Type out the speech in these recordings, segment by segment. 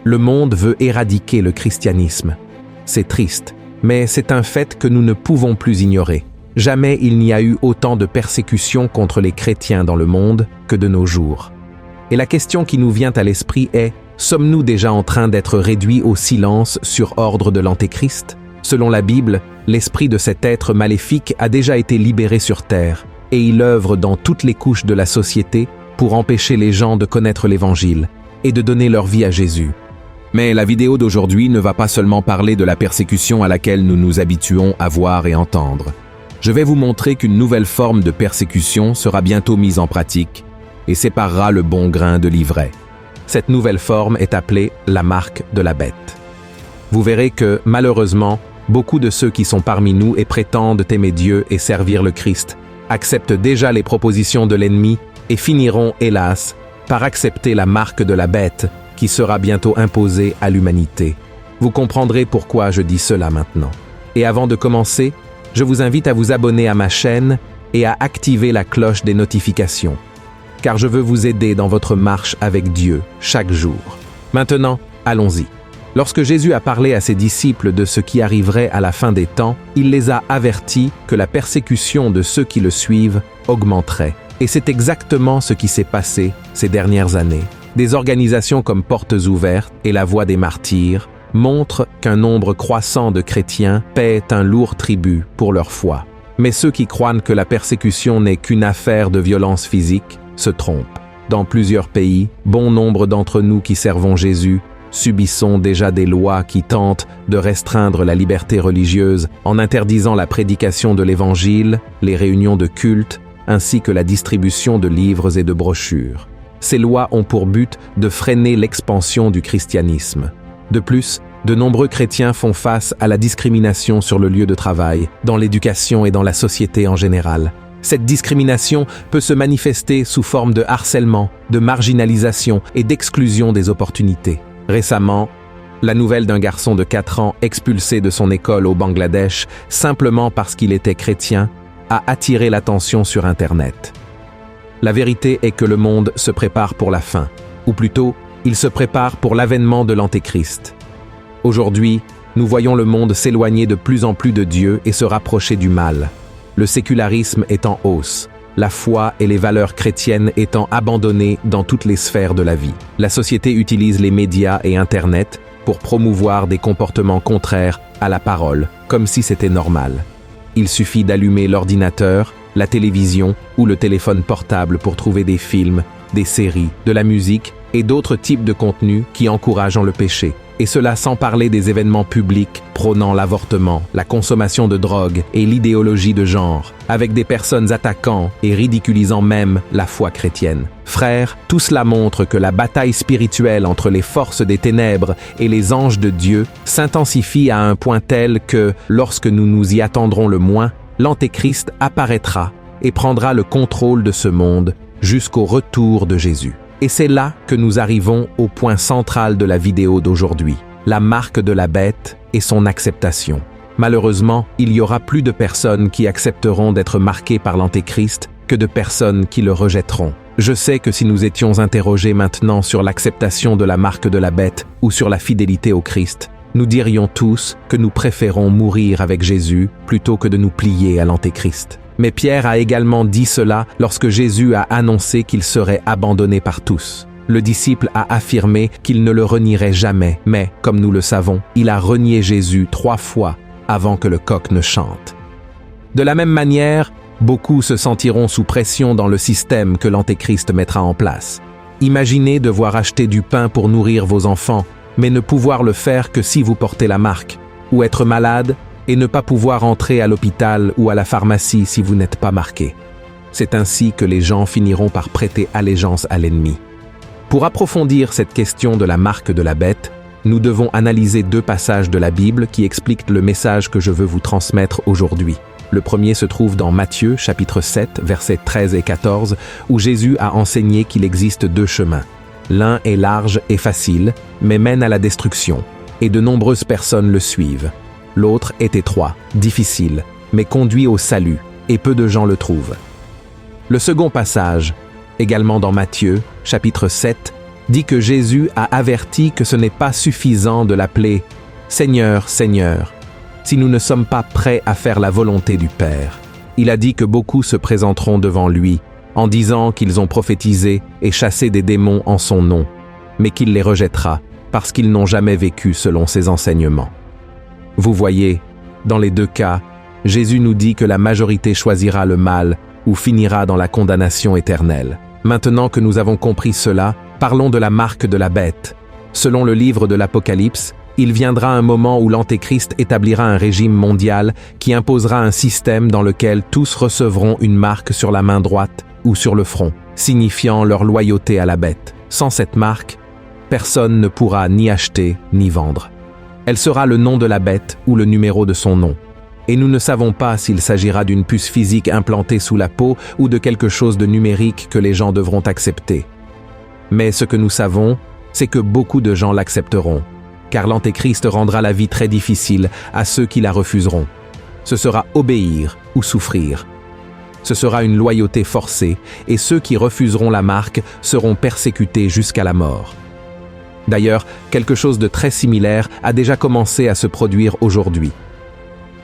Le monde veut éradiquer le christianisme. C'est triste, mais c'est un fait que nous ne pouvons plus ignorer. Jamais il n'y a eu autant de persécutions contre les chrétiens dans le monde que de nos jours. Et la question qui nous vient à l'esprit est, sommes-nous déjà en train d'être réduits au silence sur ordre de l'Antéchrist? Selon la Bible, l'esprit de cet être maléfique a déjà été libéré sur terre, et il œuvre dans toutes les couches de la société pour empêcher les gens de connaître l'Évangile et de donner leur vie à Jésus. Mais la vidéo d'aujourd'hui ne va pas seulement parler de la persécution à laquelle nous nous habituons à voir et entendre. Je vais vous montrer qu'une nouvelle forme de persécution sera bientôt mise en pratique et séparera le bon grain de l'ivraie. Cette nouvelle forme est appelée la marque de la bête. Vous verrez que, malheureusement, beaucoup de ceux qui sont parmi nous et prétendent aimer Dieu et servir le Christ acceptent déjà les propositions de l'ennemi et finiront, hélas, par accepter la marque de la bête qui sera bientôt imposée à l'humanité. Vous comprendrez pourquoi je dis cela maintenant. Et avant de commencer, je vous invite à vous abonner à ma chaîne et à activer la cloche des notifications, car je veux vous aider dans votre marche avec Dieu chaque jour. Maintenant, allons-y. Lorsque Jésus a parlé à ses disciples de ce qui arriverait à la fin des temps, il les a avertis que la persécution de ceux qui le suivent augmenterait. Et c'est exactement ce qui s'est passé ces dernières années. Des organisations comme Portes Ouvertes et la Voix des Martyrs montrent qu'un nombre croissant de chrétiens paient un lourd tribut pour leur foi. Mais ceux qui croient que la persécution n'est qu'une affaire de violence physique se trompent. Dans plusieurs pays, bon nombre d'entre nous qui servons Jésus subissons déjà des lois qui tentent de restreindre la liberté religieuse en interdisant la prédication de l'Évangile, les réunions de culte, ainsi que la distribution de livres et de brochures. Ces lois ont pour but de freiner l'expansion du christianisme. De plus, de nombreux chrétiens font face à la discrimination sur le lieu de travail, dans l'éducation et dans la société en général. Cette discrimination peut se manifester sous forme de harcèlement, de marginalisation et d'exclusion des opportunités. Récemment, la nouvelle d'un garçon de 4 ans expulsé de son école au Bangladesh simplement parce qu'il était chrétien a attiré l'attention sur Internet. La vérité est que le monde se prépare pour la fin, ou plutôt, il se prépare pour l'avènement de l'Antéchrist. Aujourd'hui, nous voyons le monde s'éloigner de plus en plus de Dieu et se rapprocher du mal. Le sécularisme est en hausse, la foi et les valeurs chrétiennes étant abandonnées dans toutes les sphères de la vie. La société utilise les médias et Internet pour promouvoir des comportements contraires à la parole, comme si c'était normal. Il suffit d'allumer l'ordinateur, la télévision ou le téléphone portable pour trouver des films, des séries, de la musique et d'autres types de contenus qui encouragent le péché. Et cela sans parler des événements publics prônant l'avortement, la consommation de drogue et l'idéologie de genre, avec des personnes attaquant et ridiculisant même la foi chrétienne. Frères, tout cela montre que la bataille spirituelle entre les forces des ténèbres et les anges de Dieu s'intensifie à un point tel que, lorsque nous nous y attendrons le moins, l'Antéchrist apparaîtra et prendra le contrôle de ce monde jusqu'au retour de Jésus. Et c'est là que nous arrivons au point central de la vidéo d'aujourd'hui, la marque de la bête et son acceptation. Malheureusement, il y aura plus de personnes qui accepteront d'être marquées par l'Antéchrist que de personnes qui le rejetteront. Je sais que si nous étions interrogés maintenant sur l'acceptation de la marque de la bête ou sur la fidélité au Christ, nous dirions tous que nous préférons mourir avec Jésus plutôt que de nous plier à l'Antéchrist. Mais Pierre a également dit cela lorsque Jésus a annoncé qu'il serait abandonné par tous. Le disciple a affirmé qu'il ne le renierait jamais, mais, comme nous le savons, il a renié Jésus 3 fois avant que le coq ne chante. De la même manière, beaucoup se sentiront sous pression dans le système que l'Antéchrist mettra en place. Imaginez devoir acheter du pain pour nourrir vos enfants, mais ne pouvoir le faire que si vous portez la marque, ou être malade et ne pas pouvoir entrer à l'hôpital ou à la pharmacie si vous n'êtes pas marqué. C'est ainsi que les gens finiront par prêter allégeance à l'ennemi. Pour approfondir cette question de la marque de la bête, nous devons analyser 2 passages de la Bible qui expliquent le message que je veux vous transmettre aujourd'hui. Le premier se trouve dans Matthieu, chapitre 7, versets 13 et 14, où Jésus a enseigné qu'il existe 2 chemins. L'un est large et facile, mais mène à la destruction, et de nombreuses personnes le suivent. L'autre est étroit, difficile, mais conduit au salut, et peu de gens le trouvent. Le second passage, également dans Matthieu, chapitre 7, dit que Jésus a averti que ce n'est pas suffisant de l'appeler « Seigneur, Seigneur », si nous ne sommes pas prêts à faire la volonté du Père. Il a dit que beaucoup se présenteront devant lui, en disant qu'ils ont prophétisé et chassé des démons en son nom, mais qu'il les rejettera parce qu'ils n'ont jamais vécu selon ses enseignements. Vous voyez, dans les deux cas, Jésus nous dit que la majorité choisira le mal ou finira dans la condamnation éternelle. Maintenant que nous avons compris cela, parlons de la marque de la bête. Selon le livre de l'Apocalypse, il viendra un moment où l'Antéchrist établira un régime mondial qui imposera un système dans lequel tous recevront une marque sur la main droite ou sur le front, signifiant leur loyauté à la bête. Sans cette marque, personne ne pourra ni acheter ni vendre. Elle sera le nom de la bête ou le numéro de son nom. Et nous ne savons pas s'il s'agira d'une puce physique implantée sous la peau ou de quelque chose de numérique que les gens devront accepter. Mais ce que nous savons, c'est que beaucoup de gens l'accepteront, car l'Antéchrist rendra la vie très difficile à ceux qui la refuseront. Ce sera obéir ou souffrir. Ce sera une loyauté forcée, et ceux qui refuseront la marque seront persécutés jusqu'à la mort. D'ailleurs, quelque chose de très similaire a déjà commencé à se produire aujourd'hui.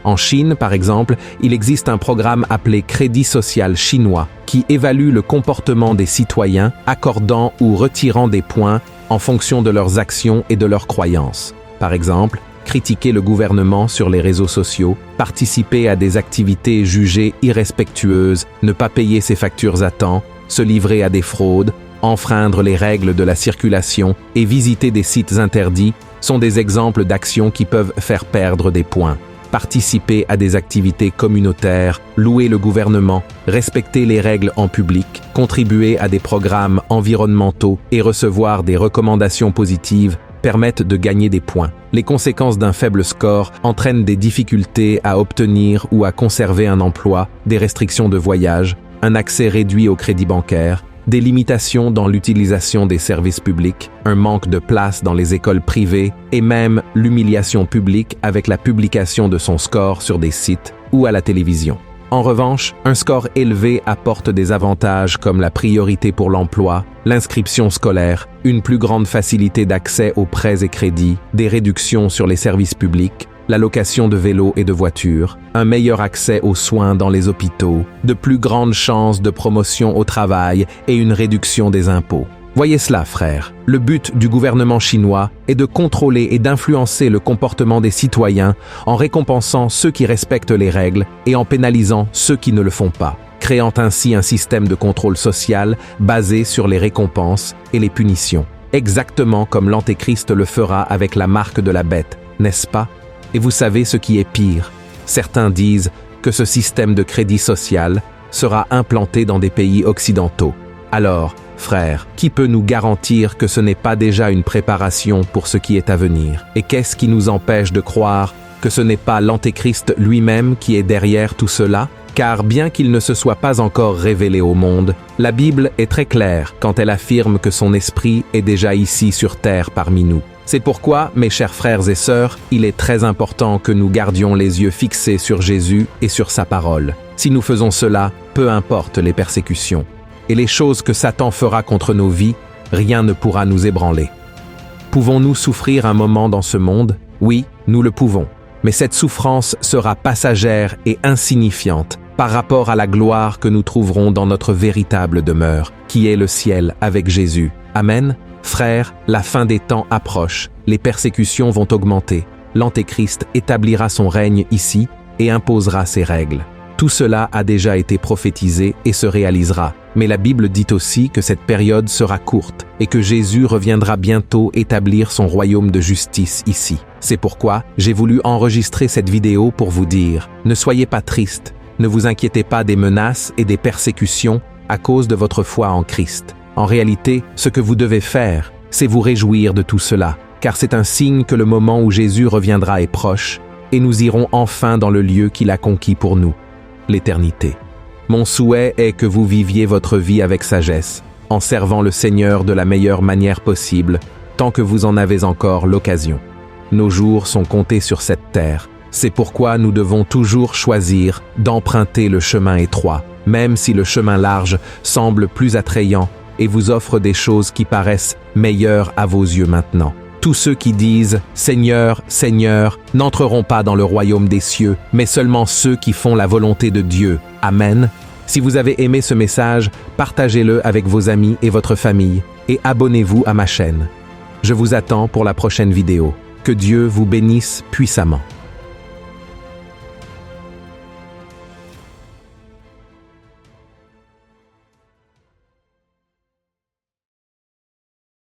En Chine, par exemple, il existe un programme appelé Crédit social chinois qui évalue le comportement des citoyens, accordant ou retirant des points en fonction de leurs actions et de leurs croyances. Par exemple, critiquer le gouvernement sur les réseaux sociaux, participer à des activités jugées irrespectueuses, ne pas payer ses factures à temps, se livrer à des fraudes, enfreindre les règles de la circulation et visiter des sites interdits sont des exemples d'actions qui peuvent faire perdre des points. Participer à des activités communautaires, louer le gouvernement, respecter les règles en public, contribuer à des programmes environnementaux et recevoir des recommandations positives permettent de gagner des points. Les conséquences d'un faible score entraînent des difficultés à obtenir ou à conserver un emploi, des restrictions de voyage, un accès réduit au crédit bancaire, des limitations dans l'utilisation des services publics, un manque de place dans les écoles privées et même l'humiliation publique avec la publication de son score sur des sites ou à la télévision. En revanche, un score élevé apporte des avantages comme la priorité pour l'emploi, l'inscription scolaire, une plus grande facilité d'accès aux prêts et crédits, des réductions sur les services publics, la location de vélos et de voitures, un meilleur accès aux soins dans les hôpitaux, de plus grandes chances de promotion au travail et une réduction des impôts. Voyez cela, frères. Le but du gouvernement chinois est de contrôler et d'influencer le comportement des citoyens en récompensant ceux qui respectent les règles et en pénalisant ceux qui ne le font pas, créant ainsi un système de contrôle social basé sur les récompenses et les punitions. Exactement comme l'Antéchrist le fera avec la marque de la bête, n'est-ce pas? Et vous savez ce qui est pire? Certains disent que ce système de crédit social sera implanté dans des pays occidentaux. Alors, frères, qui peut nous garantir que ce n'est pas déjà une préparation pour ce qui est à venir? Et qu'est-ce qui nous empêche de croire que ce n'est pas l'Antéchrist lui-même qui est derrière tout cela? Car bien qu'il ne se soit pas encore révélé au monde, la Bible est très claire quand elle affirme que son esprit est déjà ici sur terre parmi nous. C'est pourquoi, mes chers frères et sœurs, il est très important que nous gardions les yeux fixés sur Jésus et sur sa parole. Si nous faisons cela, peu importe les persécutions. Et les choses que Satan fera contre nos vies, rien ne pourra nous ébranler. Pouvons-nous souffrir un moment dans ce monde? Oui, nous le pouvons. Mais cette souffrance sera passagère et insignifiante par rapport à la gloire que nous trouverons dans notre véritable demeure, qui est le ciel avec Jésus. Amen. Frères, la fin des temps approche, les persécutions vont augmenter, l'Antéchrist établira son règne ici et imposera ses règles. Tout cela a déjà été prophétisé et se réalisera, mais la Bible dit aussi que cette période sera courte et que Jésus reviendra bientôt établir son royaume de justice ici. C'est pourquoi j'ai voulu enregistrer cette vidéo pour vous dire, ne soyez pas tristes, ne vous inquiétez pas des menaces et des persécutions à cause de votre foi en Christ. En réalité, ce que vous devez faire, c'est vous réjouir de tout cela, car c'est un signe que le moment où Jésus reviendra est proche, et nous irons enfin dans le lieu qu'il a conquis pour nous, l'éternité. Mon souhait est que vous viviez votre vie avec sagesse, en servant le Seigneur de la meilleure manière possible, tant que vous en avez encore l'occasion. Nos jours sont comptés sur cette terre, c'est pourquoi nous devons toujours choisir d'emprunter le chemin étroit, même si le chemin large semble plus attrayant et vous offre des choses qui paraissent meilleures à vos yeux maintenant. Tous ceux qui disent « Seigneur, Seigneur » n'entreront pas dans le royaume des cieux, mais seulement ceux qui font la volonté de Dieu. Amen. Si vous avez aimé ce message, partagez-le avec vos amis et votre famille, et abonnez-vous à ma chaîne. Je vous attends pour la prochaine vidéo. Que Dieu vous bénisse puissamment.